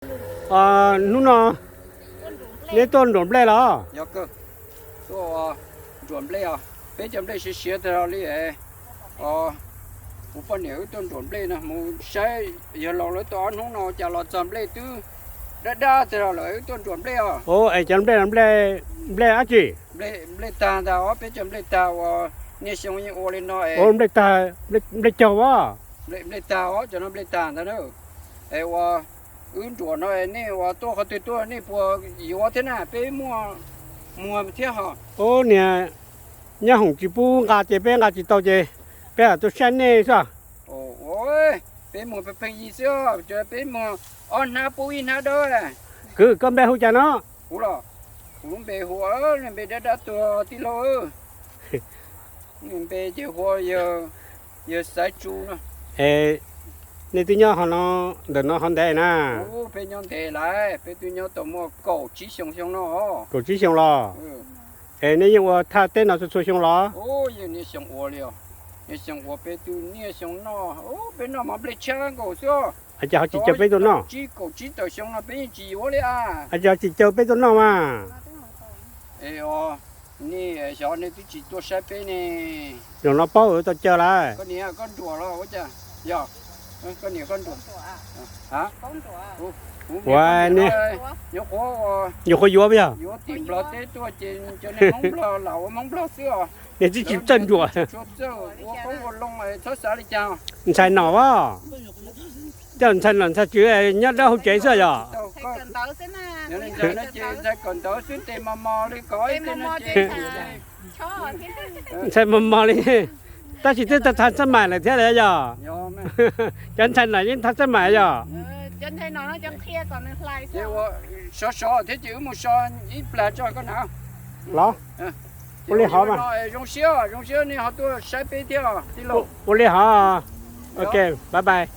นู่นน่ะนี่ต้นหลวงเปล่าเหรอ要个，做准备啊，别准备是写的了嘞，哦，我把牛顿准备呢，我谁也老了多弄了，家了准备都，đã từ rồi tôi chuẩn bị à, โอ้ไอ้จันเปล่าเปล่อาจี เปล่ตาดาวไปจำเปล่ตาวเนี่ยช่วงนี้โอเลนอย โอ้เปล่ตาเปล่เจ้าว่า เปล่ตาวจะนั่นเปล่ตาแต่เนอะไอ้ว่าอื่นตัวน้อยนี่ว่าตัวเขาตัวนี่พวกอยู่ว่าที่น่ะไปมัวเที่ยว โอ้เนี่ยหงจีปูงาเจเป้งาจีโตเจเป้ตัวเช่นนี่ใช่ โอ้ยเป็นหมูเป็นยี่สิบจะเป็นหมูอ่อนหน้าปุยหน้าด้วย คือก็แม่หูจันเนาะ หูหรอหูเป็นหัวเนี่ยเป็นดัดตัวที่โลเนี่ยเป็นเจ้าหัวเยอะสายจูนะ นี่ตัวเนาะเขาเนาะเดินเนาะเขาได้นะ โอ้เป็นยังเทไรเป็นตัวยังตัวมัวเก่าชี้ชงเนาะ กูจีเชียงรอนี่ยังว่าถ้าเต้นเอาสุดๆเชียงรอ โอ้ยนี่ชงวัวเลยนี่ชงวัวเป็นตัวนี่ชงเนาะโอ้เป็นเนาะมาเปลี่ยนช่างกูสิ อาจารย์จีเจ้าไปตัวเนาะ จีกูจีตัวชงนะเป็นจีวัวเลยอ่ะ อาจารย์จีเจ้าไปตัวเนาะมา เอ้ยนี่ชาวนี่ที่จีตัวใช้เป็นนี่ อย่างเราเป้าตัวเจ้าไร ก็เนี่ยก็ตัวแล้วว่าจะย่อก็เนี่ยก็ตัวฮะยกหัว อยู่คนยัวไปอ่ะ ยกติดปลอดตัวจริงจนมองปลอเหล่ามองปลอเสื้อ เนี่ยจีจีจันยัว ชุดเจ้าว่าเขาลงไอ้ทศสารเจ้า ใช่หนอวะเจ้าใช่หนอใช่จื้อยัดแล้วหัวใจเสียอ่ะ ก็เดี๋ยวนี้จะนั่นจีจะก่อนต่อสุดเต็มมอเลยก้อยเต็มจี ใช่มันมาเลยแต่สิที่จะทันสมัยเลยเท่าไหร่อ่ะ ยอม จันใช่ไหนยังทันสมัยอ่ะ chân thấy nó chân kia còn nó lại เดี๋ยวชอที่จื้อมุชอนอีปลาจอยก็หนาว เหรอ 我哩好嘛用小，你好多晒白条，对喽。我哩好，OK，拜拜。